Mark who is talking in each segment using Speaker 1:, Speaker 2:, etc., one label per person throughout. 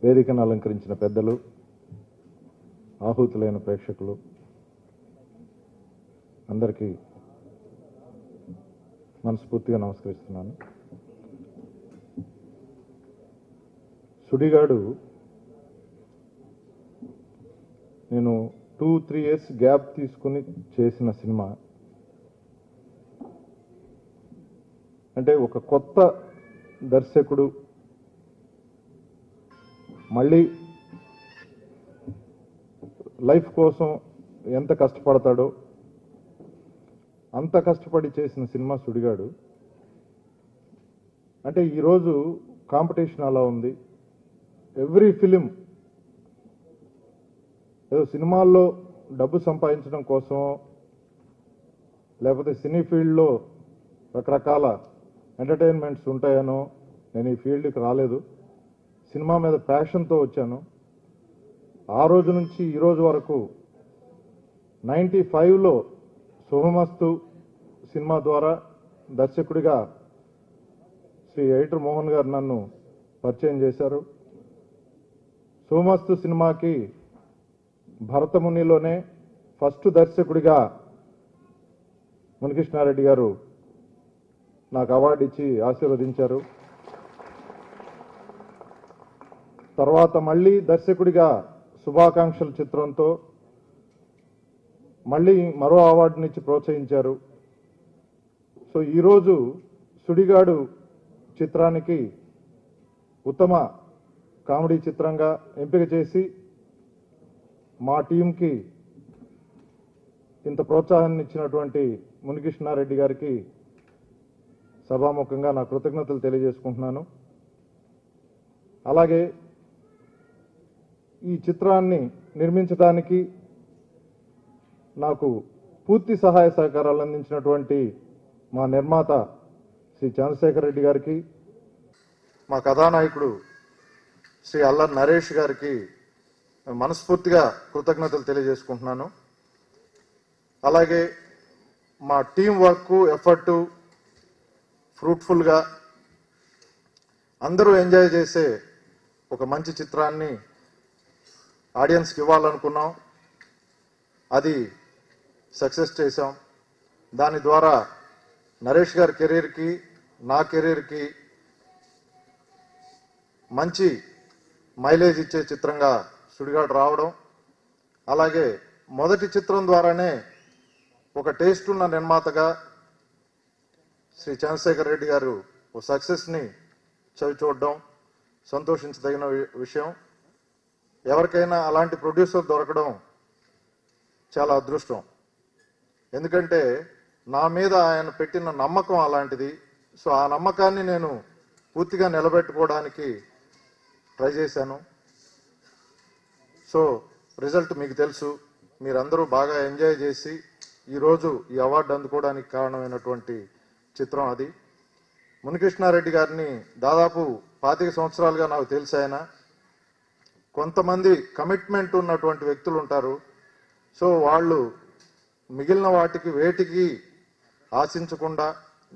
Speaker 1: వేదికను అలంకరించిన పెద్దలు, ఆహుతులైన ప్రేక్షకులు అందరికీ మనస్ఫూర్తిగా నమస్కరిస్తున్నాను. సుడిగాడు నేను 2-3 years గ్యాప్ తీసుకుని చేసిన సినిమా. అంటే ఒక కొత్త దర్శకుడు మళ్ళీ లైఫ్ కోసం ఎంత కష్టపడతాడో అంత కష్టపడి చేసిన సినిమా సుడిగాడు. అంటే ఈరోజు కాంపిటీషన్ అలా ఉంది. ఎవ్రీ ఫిలిం ఏదో సినిమాల్లో డబ్బు సంపాదించడం కోసమో లేకపోతే సినీ ఫీల్డ్లో రకరకాల ఎంటర్టైన్మెంట్స్ ఉంటాయనో నేను ఈ ఫీల్డ్కి రాలేదు. సినిమా మీద ప్యాషన్తో వచ్చాను. ఆ రోజు నుంచి ఈ రోజు వరకు 95లో శుభమస్తు సినిమా ద్వారా దర్శకుడిగా శ్రీ ఎడిటర్ మోహన్ గారు నన్ను పరిచయం చేశారు. శుభమస్తు సినిమాకి భరతమునిలోనే ఫస్ట్ దర్శకుడిగా మునికృష్ణారెడ్డి గారు నాకు అవార్డు ఇచ్చి ఆశీర్వదించారు. తర్వాత మళ్ళీ దర్శకుడిగా శుభాకాంక్షల చిత్రంతో మళ్ళీ మరో అవార్డునిచ్చి ప్రోత్సహించారు. సో ఈరోజు సుడిగాడు చిత్రానికి ఉత్తమ కామెడీ చిత్రంగా ఎంపిక చేసి మా టీంకి ఇంత ప్రోత్సాహాన్ని ఇచ్చినటువంటి మునికృష్ణారెడ్డి గారికి సభాముఖంగా నా కృతజ్ఞతలు తెలియజేసుకుంటున్నాను. అలాగే ఈ చిత్రాన్ని నిర్మించడానికి నాకు పూర్తి సహాయ సహకారాలు అందించినటువంటి మా నిర్మాత శ్రీ చంద్రశేఖర్ రెడ్డి గారికి, మా కథానాయకుడు శ్రీ అల్లరి నరేష్ గారికి మనస్ఫూర్తిగా కృతజ్ఞతలు తెలియజేసుకుంటున్నాను. అలాగే మా టీం వర్క్ ఎఫర్టు ఫ్రూట్ఫుల్గా అందరూ ఎంజాయ్ చేసే ఒక మంచి చిత్రాన్ని ఆడియన్స్కి ఇవ్వాలనుకున్నాం. అది సక్సెస్ చేశాం. దాని ద్వారా నరేష్ గారి కెరీర్కి, నా కెరీర్కి మంచి మైలేజ్ ఇచ్చే చిత్రంగా సుడిగాడు రావడం, అలాగే మొదటి చిత్రం ద్వారానే ఒక టేస్ట్ ఉన్న నిర్మాతగా శ్రీ చంద్రశేఖర్ రెడ్డి గారు ఒక సక్సెస్ని చవి చూడడం సంతోషించదగిన విషయం. ఎవరికైనా అలాంటి ప్రొడ్యూసర్ దొరకడం చాలా అదృష్టం. ఎందుకంటే నా మీద ఆయన పెట్టిన నమ్మకం అలాంటిది. సో ఆ నమ్మకాన్ని నేను పూర్తిగా నిలబెట్టుకోవడానికి ట్రై చేశాను. సో రిజల్ట్ మీకు తెలుసు. మీరందరూ బాగా ఎంజాయ్ చేసి ఈరోజు ఈ అవార్డు అందుకోవడానికి కారణమైనటువంటి చిత్రం అది. మునికృష్ణారెడ్డి గారిని దాదాపు 25 సంవత్సరాలుగా నాకు తెలుసు. ఆయన కొంతమంది కమిట్మెంట్ ఉన్నటువంటి వ్యక్తులు ఉంటారు. సో వాళ్ళు మిగిలిన వాటికి వేటికి ఆశించకుండా,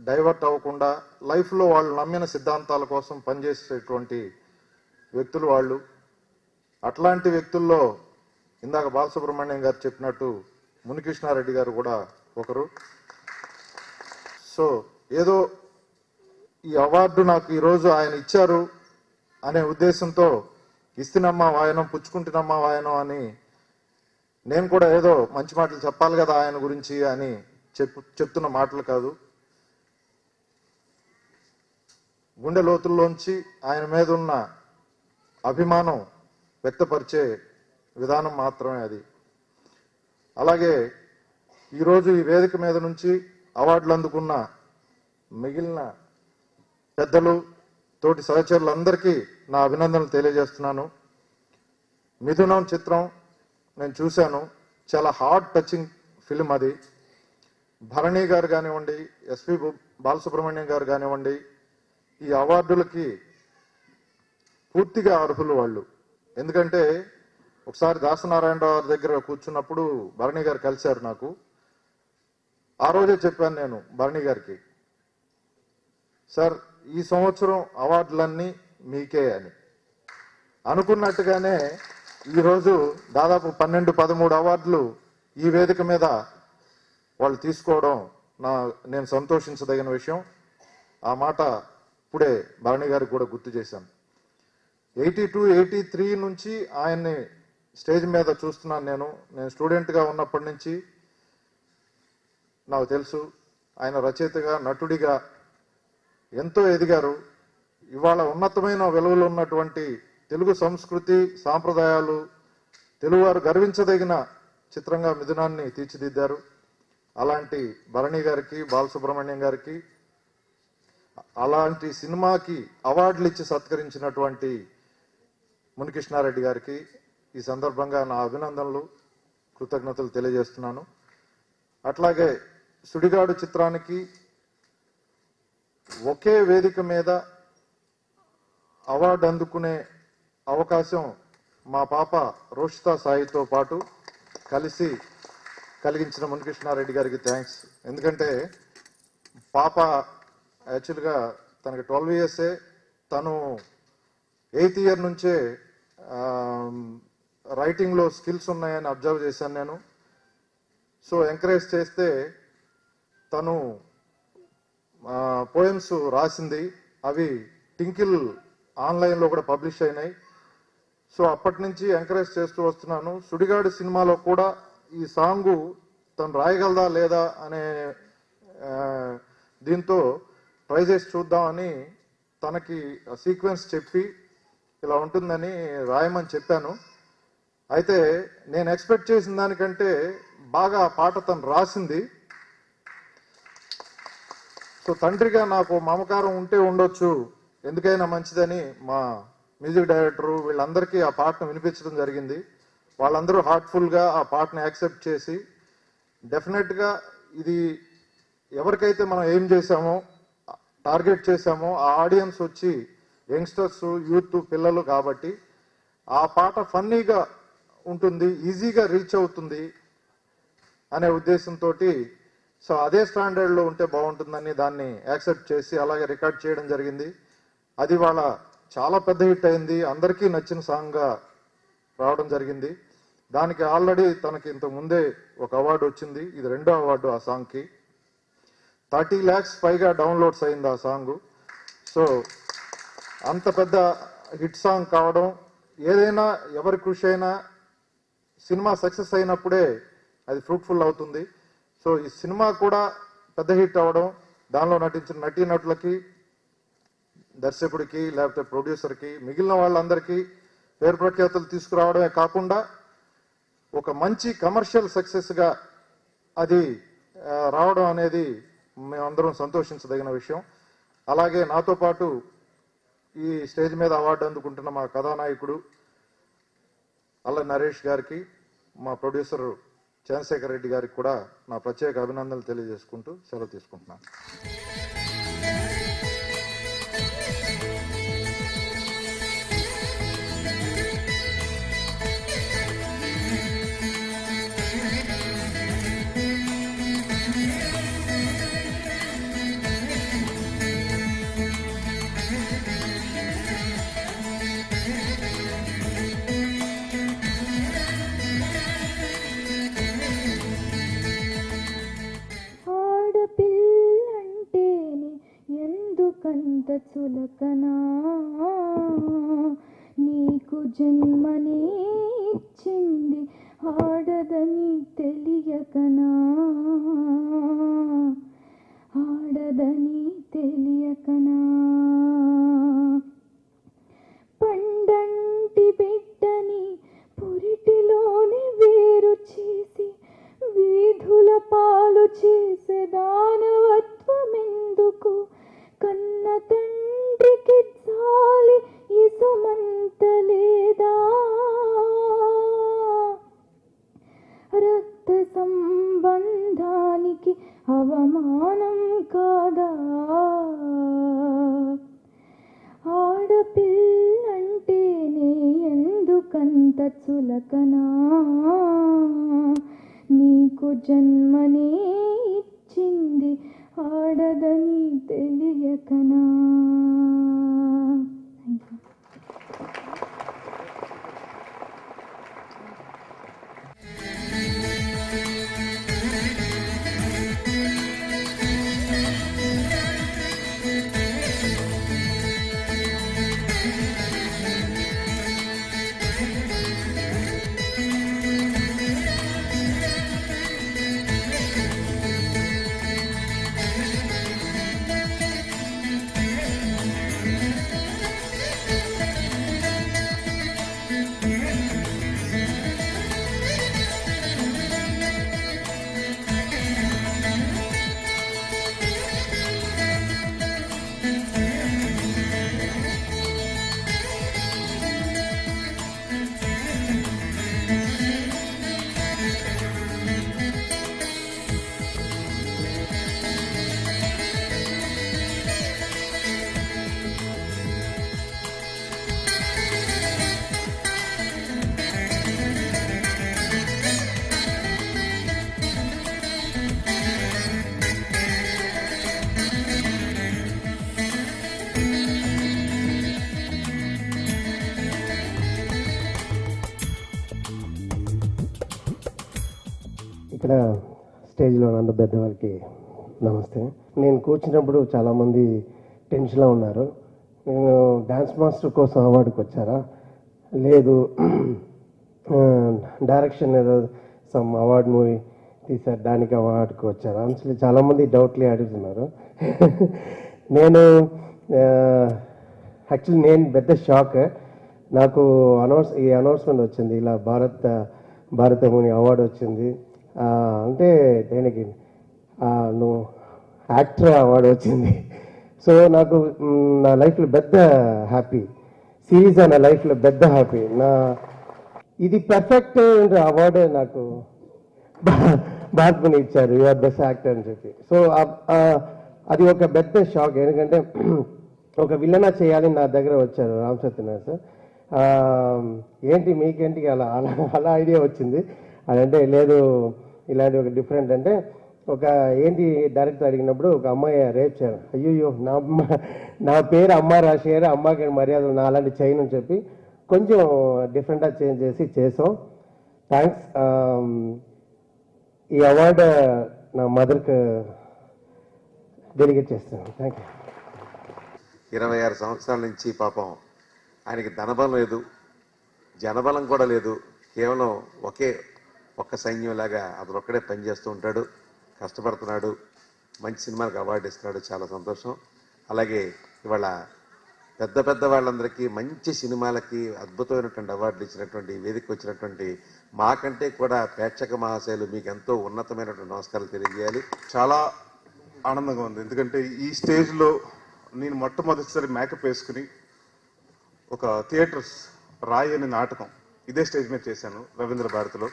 Speaker 1: డైవర్ట్ అవ్వకుండా లైఫ్లో వాళ్ళు నమ్మిన సిద్ధాంతాల కోసం పనిచేసేటువంటి వ్యక్తులు వాళ్ళు. అట్లాంటి వ్యక్తుల్లో ఇందాక బాలసుబ్రహ్మణ్యం గారు చెప్పినట్టు మునికృష్ణారెడ్డి గారు కూడా ఒకరు. సో ఏదో ఈ అవార్డు నాకు ఈరోజు ఆయన ఇచ్చారు అనే ఉద్దేశంతో ఇస్తున్నమ్మా వాయనం పుచ్చుకుంటున్నమ్మా వాయనం అని నేను కూడా ఏదో మంచి మాటలు చెప్పాలి కదా ఆయన గురించి అని చెప్తున్న మాటలు కాదు. గుండె లోతుల్లోంచి ఆయన మీద ఉన్న అభిమానం వ్యక్తపరిచే విధానం మాత్రమే అది. అలాగే ఈరోజు ఈ వేదిక మీద నుంచి అవార్డులు అందుకున్న మిగిలిన పెద్దలు, తోటి సహచరులందరికీ నా అభినందనలు తెలియజేస్తున్నాను. మిథునం చిత్రం నేను చూశాను. చాలా హార్ట్ టచింగ్ ఫిలిం అది. భరణి గారు కానివ్వండి, ఎస్పి బాలసుబ్రహ్మణ్యం గారు కానివ్వండి, ఈ అవార్డులకి పూర్తిగా అర్హులు వాళ్ళు. ఎందుకంటే ఒకసారి దాసనారాయణరావు గారి దగ్గర కూర్చున్నప్పుడు భరణి గారు కలిశారు నాకు. ఆ రోజే చెప్పాను నేను భరణి గారికి, సార్ ఈ సంవత్సరం అవార్డులన్నీ మీకే అని. అనుకున్నట్టుగానే ఈరోజు దాదాపు 12-13 అవార్డులు ఈ వేదిక మీద వాళ్ళు తీసుకోవడం నేను సంతోషించదగిన విషయం. ఆ మాట ఇప్పుడే భరణి గారికి కూడా గుర్తు చేశాను. 82-83 నుంచి ఆయన్ని స్టేజ్ మీద చూస్తున్నాను. నేను స్టూడెంట్గా ఉన్నప్పటి నుంచి నాకు తెలుసు. ఆయన రచయితగా, నటుడిగా ఎంతో ఎదిగారు. ఇవాళ ఉన్నతమైన విలువలు ఉన్నటువంటి తెలుగు సంస్కృతి సాంప్రదాయాలు, తెలుగువారు గర్వించదగిన చిత్రంగా మిథునాన్ని తీర్చిదిద్దారు. అలాంటి భరణి గారికి, బాలసుబ్రహ్మణ్యం గారికి, అలాంటి సినిమాకి అవార్డులు ఇచ్చి సత్కరించినటువంటి మునికృష్ణారెడ్డి గారికి ఈ సందర్భంగా నా అభినందనలు, కృతజ్ఞతలు తెలియజేస్తున్నాను. అట్లాగే సుడిగాడు చిత్రానికి ఒకే వేదిక మీద అవార్డు అందుకునే అవకాశం మా పాప రోషితా సాయితో పాటు కలిసి కలిగించిన మునికృష్ణారెడ్డి గారికి థ్యాంక్స్. ఎందుకంటే పాప యాక్చువల్గా తనకి 12 ఇయర్సే. తను 8th ఇయర్ నుంచే రైటింగ్లో స్కిల్స్ ఉన్నాయని అబ్జర్వ్ చేశాను నేను. సో ఎంకరేజ్ చేస్తే తను పోయమ్స్ రాసింది. అవి టింకిల్ ఆన్లైన్లో కూడా పబ్లిష్ అయినాయి. సో అప్పటి నుంచి ఎంకరేజ్ చేస్తూ వస్తున్నాను. సుడిగాడు సినిమాలో కూడా ఈ సాంగు తను రాయగలదా లేదా అనే దీంతో ట్రై చేసి చూద్దామని తనకి సీక్వెన్స్ చెప్పి ఇలా ఉంటుందని రాయమని చెప్పాను. అయితే నేను ఎక్స్పెక్ట్ చేసిన దానికంటే బాగా ఆ పాట తను రాసింది. సో తండ్రిగా నాకు మమకారం ఉంటే ఉండొచ్చు, ఎందుకైనా మంచిదని మా మ్యూజిక్ డైరెక్టరు వీళ్ళందరికీ ఆ పాటను వినిపించడం జరిగింది. వాళ్ళందరూ హార్ట్ఫుల్గా ఆ పాటను యాక్సెప్ట్ చేసి, డెఫినెట్గా ఇది ఎవరికైతే మనం ఏం చేశామో, టార్గెట్ చేశామో ఆ ఆడియన్స్ వచ్చి యంగ్స్టర్స్, యూత్, పిల్లలు కాబట్టి ఆ పాట ఫన్నీగా ఉంటుంది, ఈజీగా రీచ్ అవుతుంది అనే ఉద్దేశంతో సో అదే స్టాండర్డ్లో ఉంటే బాగుంటుందని దాన్ని యాక్సెప్ట్ చేసి అలాగే రికార్డ్ చేయడం జరిగింది. అది వాళ్ళ చాలా పెద్ద హిట్ అయింది, అందరికీ నచ్చిన సాంగ్గా రావడం జరిగింది. దానికి ఆల్రెడీ తనకి ఇంతకు ముందే ఒక అవార్డు వచ్చింది. ఇది 2వ అవార్డు ఆ సాంగ్కి. 30 lakhs పైగా డౌన్లోడ్స్ అయింది ఆ సాంగ్. సో అంత పెద్ద హిట్ సాంగ్ కావడం, ఏదైనా ఎవరి కృషి అయినా సినిమా సక్సెస్ అయినప్పుడే అది ఫ్రూట్ఫుల్ అవుతుంది. సో ఈ సినిమా కూడా పెద్ద హిట్ అవ్వడం, దానిలో నటించిన నటీనటులకి, దర్శకుడికి, లేకపోతే ప్రొడ్యూసర్కి, మిగిలిన వాళ్ళందరికీ పేరు ప్రఖ్యాతులు తీసుకురావడమే కాకుండా ఒక మంచి కమర్షియల్ సక్సెస్గా అది రావడం అనేది మేమందరం సంతోషించదగిన విషయం. అలాగే నాతో పాటు ఈ స్టేజ్ మీద అవార్డు అందుకుంటున్న మా కథానాయకుడు అల్ల నరేష్ గారికి, మా ప్రొడ్యూసర్ చంద్రశేఖర్ రెడ్డి గారికి కూడా నా ప్రత్యేక అభినందనలు తెలియజేసుకుంటూ సెలవు తీసుకుంటున్నాను.
Speaker 2: కంత చులకనా నీకు జన్మనే ఇచ్చింది ఆడదని తెలియకనా, ఆడదని తెలియకనా. పండంటి బిడ్డని పురిటిలోని వేరు చేసి వీధుల పాలు చేసే దానవత్వమెందుకు, కన్న తండ్రికి జాలి ఇసుమంత లేదా, రక్త సంబంధానికి అవమానం కాదా. ఆడపిల్లంటేనే ఎందుకంత చులకనా, నీకు జన్మనే ఇచ్చింది ఆడదని తెలియకనా.
Speaker 3: ఇక్కడ స్టేజ్లో ఉన్న పెద్దవారికి నమస్తే. నేను కూర్చున్నప్పుడు చాలామంది టెన్షన్లో ఉన్నారు. నేను డ్యాన్స్ మాస్టర్ కోసం అవార్డుకి వచ్చారా, లేదు డైరెక్షన్ ఏదో సమ్ అవార్డ్ మూవీ తీసారు దానికి అవార్డుకి వచ్చారా అని చాలామంది డౌట్లీ అడుగుతున్నారు. నేను యాక్చువల్లీ నేను పెద్ద షాక్. నాకు ఈ అనౌన్స్మెంట్ వచ్చింది, ఇలా భారతముని అవార్డు వచ్చింది అంటే దేనికి నువ్వు యాక్టర్ అవార్డు వచ్చింది. సో నాకు నా లైఫ్లో పెద్ద హ్యాపీ, సిరీస్ నా లైఫ్లో పెద్ద హ్యాపీ. ఇది పర్ఫెక్ట్ అవార్డే నాకు భారతముని ఇచ్చారు, యూఆర్ బెస్ట్ యాక్టర్ అని చెప్పి. సో అది ఒక పెద్ద షాక్. ఎందుకంటే ఒక విలనా చేయాలని నా దగ్గర వచ్చారు రామ్ సత్యనారాయణ సార్. ఏంటి మీకేంటి అలా అలా అలా ఐడియా వచ్చింది. అదంటే లేదు ఇలాంటి ఒక డిఫరెంట్ అంటే ఒక ఏంటి డైరెక్టర్ అడిగినప్పుడు ఒక అమ్మాయి రేప్ చేయాలి, అయ్యో నా పేరు అమ్మ రాజశేఖర్, అమ్మకి మర్యాదలు నా అలాంటి చేయను అని చెప్పి కొంచెం డిఫరెంట్గా చేంజ్ చేసి చేసాం. థ్యాంక్స్. ఈ అవార్డు నా మదర్కి డెలిగేట్ చేస్తాను. Thank you.
Speaker 4: 26 సంవత్సరాల నుంచి పాపం ఆయనకి ధనబలం లేదు, జనబలం కూడా లేదు. కేవలం ఒక్క సైన్యంలాగా అతను ఒక్కడే పనిచేస్తూ ఉంటాడు, కష్టపడుతున్నాడు, మంచి సినిమాలకు అవార్డు ఇస్తున్నాడు. చాలా సంతోషం. అలాగే ఇవాళ పెద్ద వాళ్ళందరికీ మంచి సినిమాలకి అద్భుతమైనటువంటి అవార్డులు ఇచ్చినటువంటి వేదికకు వచ్చినటువంటి మాకంటే కూడా ప్రేక్షక మహాశయులు మీకు ఎంతో ఉన్నతమైనటువంటి నమస్కారాలు తెలియజేయాలి.
Speaker 5: చాలా ఆనందంగా ఉంది. ఎందుకంటే ఈ స్టేజ్లో నేను మొట్టమొదటిసారి మేకప్ వేసుకుని ఒక థియేటర్స్ రాయి అనే నాటకం ఇదే స్టేజ్ మీద చేశాను, రవీంద్ర భారతిలో.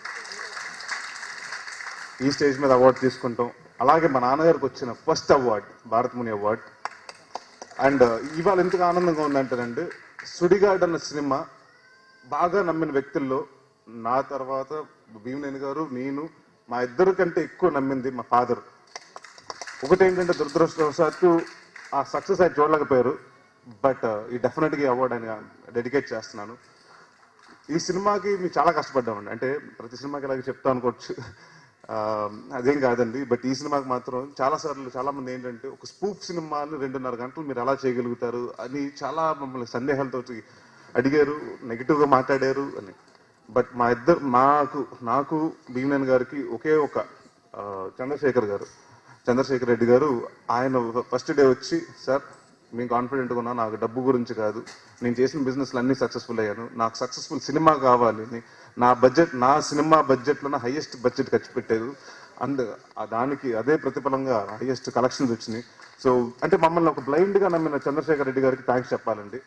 Speaker 5: ఈ స్టేజ్ మీద అవార్డు తీసుకుంటాం. అలాగే మా నాన్నగారికి వచ్చిన ఫస్ట్ అవార్డు భారతముని అవార్డు. అండ్ ఇవాళ ఎందుకు ఆనందంగా ఉందంటేనండి, సుడిగాడ్ అన్న సినిమా బాగా నమ్మిన వ్యక్తుల్లో నా తర్వాత భీమనేని గారు, నేను, మా ఇద్దరు కంటే ఎక్కువ నమ్మింది మా ఫాదర్. ఒకటేంటంటే దురదృష్టవశాత్తు ఆ సక్సెస్ ఆయన చూడలేకపోయారు. బట్ ఈ డెఫినెట్గా అవార్డు ఆయన డెడికేట్ చేస్తున్నాను. ఈ సినిమాకి మేము చాలా కష్టపడ్డామండి. అంటే ప్రతి సినిమాకి ఇలాగే చెప్తా అనుకోవచ్చు, అదేం కాదండి. బట్ ఈ సినిమాకి మాత్రం చాలా మంది ఏంటంటే ఒక స్పూఫ్ సినిమాని 2.5 గంటలు మీరు ఎలా చేయగలుగుతారు అని చాలా మమ్మల్ని సందేహాలతో అడిగారు, నెగిటివ్గా మాట్లాడారు అని. బట్ నాకు భీమనేని గారికి ఒకే ఒక చంద్రశేఖర్ రెడ్డి గారు, ఆయన ఫస్ట్ డే వచ్చి, సార్ మేము కాన్ఫిడెంట్గా ఉన్నా, నాకు డబ్బు గురించి కాదు, నేను చేసిన బిజినెస్లు అన్నీ సక్సెస్ఫుల్ అయ్యాను, నాకు సక్సెస్ఫుల్ సినిమా కావాలి, నా సినిమా బడ్జెట్లో హైయెస్ట్ బడ్జెట్ ఖర్చు పెట్టారు, దానికి అదే ప్రతిఫలంగా హైయెస్ట్ కలెక్షన్స్ వచ్చినాయి. సో అంటే మమ్మల్ని ఒక బ్లైండ్గా నమ్మిన చంద్రశేఖర్ రెడ్డి గారికి థ్యాంక్స్ చెప్పాలండి.